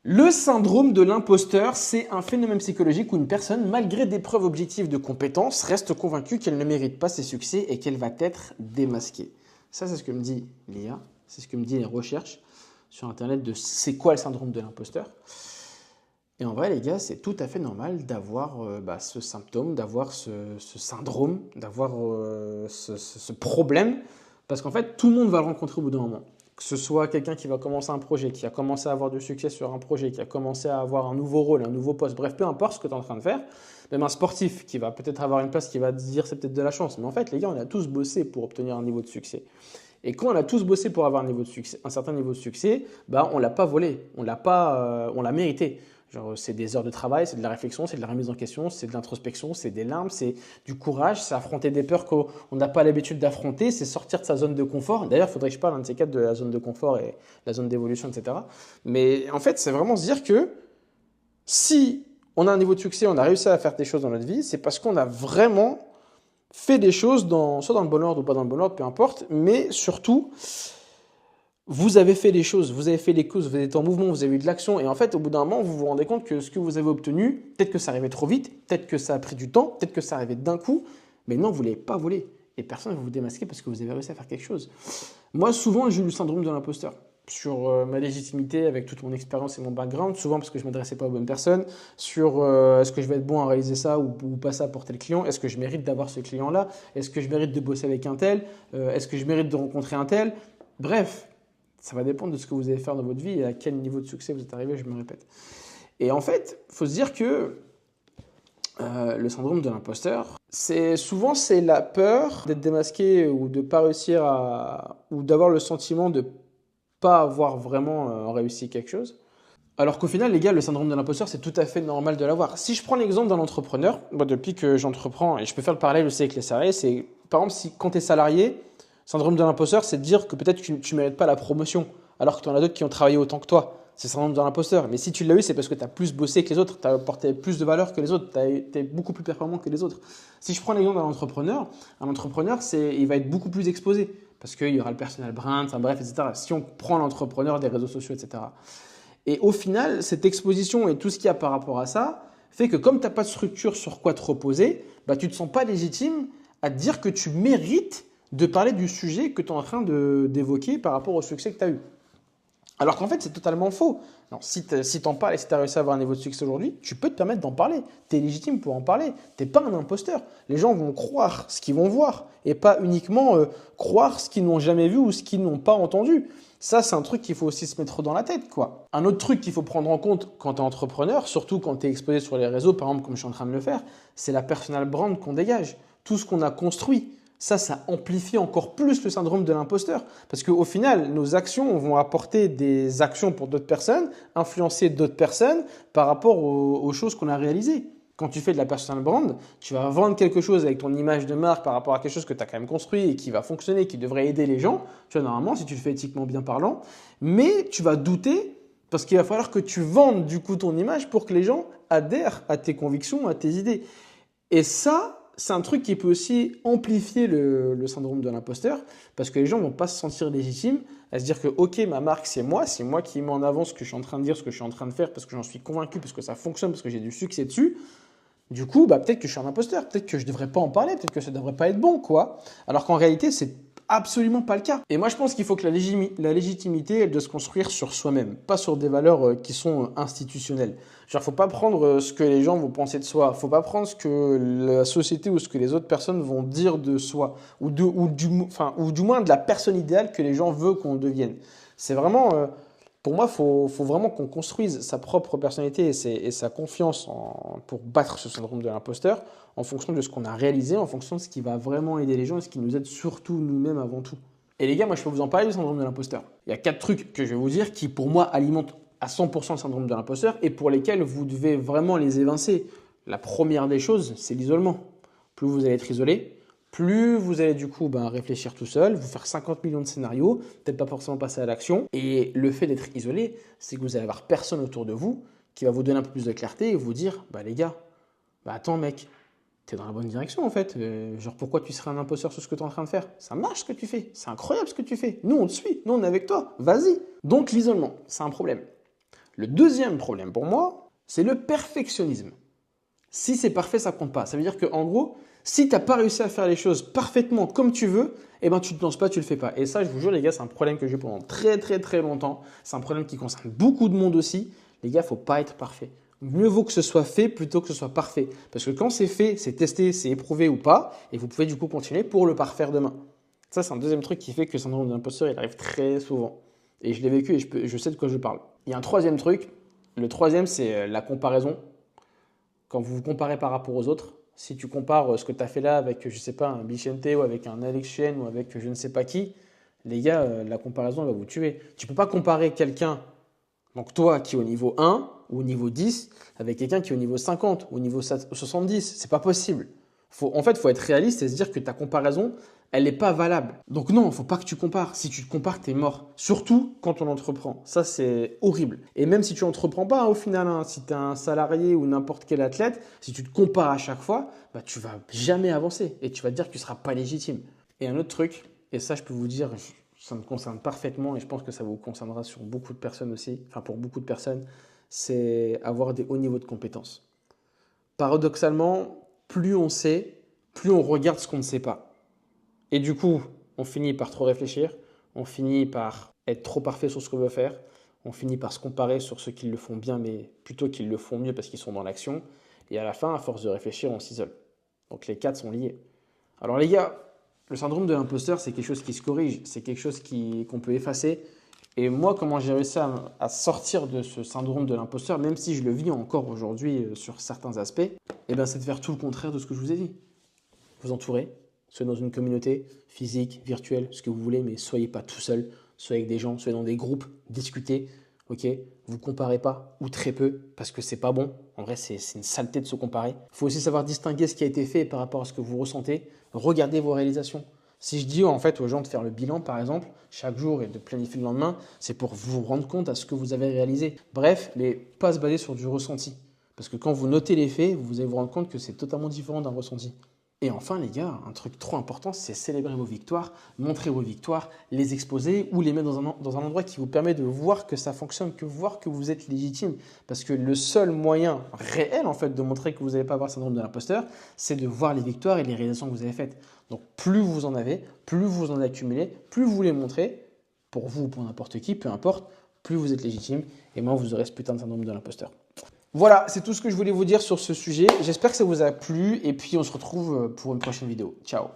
Le syndrome de l'imposteur, c'est un phénomène psychologique où une personne, malgré des preuves objectives de compétences, reste convaincue qu'elle ne mérite pas ses succès et qu'elle va être démasquée. Ça, c'est ce que me dit l'IA, c'est ce que me dit les recherches sur Internet de c'est quoi le syndrome de l'imposteur. Et en vrai, les gars, c'est tout à fait normal d'avoir ce symptôme, d'avoir ce syndrome, d'avoir ce problème, parce qu'en fait, tout le monde va le rencontrer au bout d'un moment. Que ce soit quelqu'un qui va commencer un projet, qui a commencé à avoir du succès sur un projet, qui a commencé à avoir un nouveau rôle, un nouveau poste, bref, peu importe ce que tu es en train de faire, même un sportif qui va peut-être avoir une place qui va se dire c'est peut-être de la chance. Mais en fait, les gars, on a tous bossé pour obtenir un niveau de succès. Et quand on a tous bossé pour avoir un, niveau de succès, un certain niveau de succès, on ne l'a pas volé, on l'a mérité. Genre, c'est des heures de travail, c'est de la réflexion, c'est de la remise en question, c'est de l'introspection, c'est des larmes, c'est du courage, c'est affronter des peurs qu'on n'a pas l'habitude d'affronter, c'est sortir de sa zone de confort. D'ailleurs, il faudrait que je parle un de ces quatre de la zone de confort et la zone d'évolution, etc. Mais en fait, c'est vraiment se dire que si on a un niveau de succès, on a réussi à faire des choses dans notre vie, c'est parce qu'on a vraiment fait des choses soit dans le bon ordre ou pas dans le bon ordre, peu importe, mais surtout, vous avez fait des choses, vous avez fait des causes, vous êtes en mouvement, vous avez eu de l'action, et en fait, au bout d'un moment, vous vous rendez compte que ce que vous avez obtenu, peut-être que ça arrivait trop vite, peut-être que ça a pris du temps, peut-être que ça arrivait d'un coup, mais non, vous ne l'avez pas volé. Et personne ne va vous démasquer parce que vous avez réussi à faire quelque chose. Moi, souvent, j'ai eu le syndrome de l'imposteur sur ma légitimité avec toute mon expérience et mon background, souvent parce que je ne m'adressais pas aux bonnes personnes, sur est-ce que je vais être bon à réaliser ça ou pas ça pour tel client, est-ce que je mérite d'avoir ce client-là, est-ce que je mérite de bosser avec un tel, est-ce que je mérite de rencontrer un tel, bref. Ça va dépendre de ce que vous allez faire dans votre vie et à quel niveau de succès vous êtes arrivé, je me répète. Et en fait, il faut se dire que le syndrome de l'imposteur, c'est la peur d'être démasqué ou de pas réussir ou d'avoir le sentiment de pas avoir vraiment réussi quelque chose. Alors qu'au final, les gars, le syndrome de l'imposteur, c'est tout à fait normal de l'avoir. Si je prends l'exemple d'un entrepreneur, moi, depuis que j'entreprends, et je peux faire le parallèle aussi avec les salariés, c'est par exemple, quand tu es salarié, syndrome de l'imposteur, c'est de dire que peut-être que tu ne mérites pas la promotion, alors que tu en as d'autres qui ont travaillé autant que toi. C'est le syndrome de l'imposteur. Mais si tu l'as eu, c'est parce que tu as plus bossé que les autres, tu as apporté plus de valeur que les autres, tu es beaucoup plus performant que les autres. Si je prends l'exemple d'un entrepreneur, il va être beaucoup plus exposé parce qu'il y aura le personal brand, enfin, bref, etc. Si on prend l'entrepreneur des réseaux sociaux, etc. Et au final, cette exposition et tout ce qu'il y a par rapport à ça fait que comme tu n'as pas de structure sur quoi te reposer, tu ne te sens pas légitime à te dire que tu mérites de parler du sujet que tu es en train d'évoquer par rapport au succès que tu as eu. Alors qu'en fait, c'est totalement faux. Non, si tu en parles et si tu as réussi à avoir un niveau de succès aujourd'hui, tu peux te permettre d'en parler. Tu es légitime pour en parler. Tu n'es pas un imposteur. Les gens vont croire ce qu'ils vont voir et pas uniquement croire ce qu'ils n'ont jamais vu ou ce qu'ils n'ont pas entendu. Ça, c'est un truc qu'il faut aussi se mettre dans la tête, quoi. Un autre truc qu'il faut prendre en compte quand tu es entrepreneur, surtout quand tu es exposé sur les réseaux, par exemple, comme je suis en train de le faire, c'est la personal brand qu'on dégage. Tout ce qu'on a construit. Ça amplifie encore plus le syndrome de l'imposteur. Parce qu'au final, nos actions vont apporter des actions pour d'autres personnes, influencer d'autres personnes par rapport aux choses qu'on a réalisées. Quand tu fais de la personal brand, tu vas vendre quelque chose avec ton image de marque par rapport à quelque chose que tu as quand même construit et qui va fonctionner, qui devrait aider les gens. Tu vois, normalement, si tu le fais éthiquement bien parlant, mais tu vas douter parce qu'il va falloir que tu vendes du coup ton image pour que les gens adhèrent à tes convictions, à tes idées. Et ça, c'est un truc qui peut aussi amplifier le syndrome de l'imposteur parce que les gens ne vont pas se sentir légitimes à se dire que ok, ma marque c'est moi qui mets en avant ce que je suis en train de dire, ce que je suis en train de faire parce que j'en suis convaincu, parce que ça fonctionne, parce que j'ai du succès dessus. Du coup, peut-être que je suis un imposteur, peut-être que je ne devrais pas en parler, peut-être que ça ne devrait pas être bon, quoi. Alors qu'en réalité, c'est absolument pas le cas. Et moi, je pense qu'il faut que la légitimité, elle doit se construire sur soi-même, pas sur des valeurs qui sont institutionnelles. Genre, faut pas prendre ce que les gens vont penser de soi, faut pas prendre ce que la société ou ce que les autres personnes vont dire de soi, ou du moins de la personne idéale que les gens veulent qu'on devienne. C'est vraiment, pour moi, faut vraiment qu'on construise sa propre personnalité et sa confiance pour battre ce syndrome de l'imposteur en fonction de ce qu'on a réalisé, en fonction de ce qui va vraiment aider les gens et ce qui nous aide surtout nous-mêmes avant tout. Et les gars, moi je peux vous en parler du syndrome de l'imposteur. Il y a 4 trucs que je vais vous dire qui pour moi alimentent à 100% le syndrome de l'imposteur et pour lesquels vous devez vraiment les évincer. La première des choses, c'est l'isolement. Plus vous allez être isolé, plus vous allez du coup réfléchir tout seul, vous faire 50 millions de scénarios, peut-être pas forcément passer à l'action. Et le fait d'être isolé, c'est que vous allez avoir personne autour de vous qui va vous donner un peu plus de clarté et vous dire les gars, attends mec, t'es dans la bonne direction en fait. Genre pourquoi tu serais un imposteur sur ce que tu es en train de faire? Ça marche ce que tu fais, c'est incroyable ce que tu fais. Nous on te suit, nous on est avec toi, vas-y. Donc l'isolement, c'est un problème. Le deuxième problème pour moi, c'est le perfectionnisme. Si c'est parfait, ça compte pas. Ça veut dire qu'en gros, si tu n'as pas réussi à faire les choses parfaitement comme tu veux, eh ben, tu ne te lances pas, tu ne le fais pas. Et ça, je vous jure, les gars, c'est un problème que j'ai eu pendant très longtemps. C'est un problème qui concerne beaucoup de monde aussi. Les gars, il ne faut pas être parfait. Mieux vaut que ce soit fait plutôt que ce soit parfait. Parce que quand c'est fait, c'est testé, c'est éprouvé ou pas. Et vous pouvez du coup continuer pour le parfaire demain. Ça, c'est un deuxième truc qui fait que le syndrome de l'imposteur, il arrive très souvent. Et je l'ai vécu et je sais de quoi je parle. Il y a un troisième truc. Le troisième, c'est la comparaison. Quand vous vous comparez par rapport aux autres, si tu compares ce que tu as fait là avec, je ne sais pas, un Bichente ou avec un Alex Chen ou avec je ne sais pas qui, les gars, la comparaison va vous tuer. Tu ne peux pas comparer quelqu'un, donc toi qui est au niveau 1 ou au niveau 10, avec quelqu'un qui est au niveau 50 ou au niveau 70. C'est pas possible. En fait, il faut être réaliste et se dire que ta comparaison, elle n'est pas valable. Donc non, il ne faut pas que tu compares. Si tu te compares, tu es mort. Surtout quand on entreprend. Ça, c'est horrible. Et même si tu n'entreprends pas, au final, hein, si tu es un salarié ou n'importe quel athlète, si tu te compares à chaque fois, bah, tu ne vas jamais avancer et tu vas te dire que tu ne seras pas légitime. Et un autre truc, et ça, je peux vous dire, ça me concerne parfaitement et je pense que ça vous concernera sur beaucoup de personnes aussi, enfin pour beaucoup de personnes, c'est avoir des hauts niveaux de compétences. Paradoxalement, plus on sait, plus on regarde ce qu'on ne sait pas. Et du coup, on finit par trop réfléchir, on finit par être trop parfait sur ce qu'on veut faire, on finit par se comparer sur ceux qui le font bien, mais plutôt qu'ils le font mieux parce qu'ils sont dans l'action. Et à la fin, à force de réfléchir, on s'isole. Donc les quatre sont liés. Alors les gars, le syndrome de l'imposteur, c'est quelque chose qui se corrige, c'est quelque chose qu'on peut effacer. Et moi, comment j'ai réussi à sortir de ce syndrome de l'imposteur, même si je le vis encore aujourd'hui sur certains aspects, eh ben, c'est de faire tout le contraire de ce que je vous ai dit. Vous entourer, soyez dans une communauté physique, virtuelle, ce que vous voulez, mais soyez pas tout seul, soyez avec des gens, soyez dans des groupes, discutez, ok? Vous comparez pas, ou très peu, parce que c'est pas bon. En vrai, c'est une saleté de se comparer. Il faut aussi savoir distinguer ce qui a été fait par rapport à ce que vous ressentez. Regardez vos réalisations. Si je dis en fait aux gens de faire le bilan, par exemple, chaque jour et de planifier le lendemain, c'est pour vous rendre compte à ce que vous avez réalisé. Bref, mais pas se baser sur du ressenti. Parce que quand vous notez les faits, vous allez vous rendre compte que c'est totalement différent d'un ressenti. Et enfin, les gars, un truc trop important, c'est célébrer vos victoires, montrer vos victoires, les exposer ou les mettre dans un endroit qui vous permet de voir que ça fonctionne, que voir que vous êtes légitime. Parce que le seul moyen réel, en fait, de montrer que vous n'allez pas avoir le syndrome de l'imposteur, c'est de voir les victoires et les réalisations que vous avez faites. Donc, plus vous en avez, plus vous en accumulez, plus vous les montrez, pour vous ou pour n'importe qui, peu importe, plus vous êtes légitime et moins vous aurez ce putain de syndrome de l'imposteur. Voilà, c'est tout ce que je voulais vous dire sur ce sujet. J'espère que ça vous a plu et puis on se retrouve pour une prochaine vidéo. Ciao.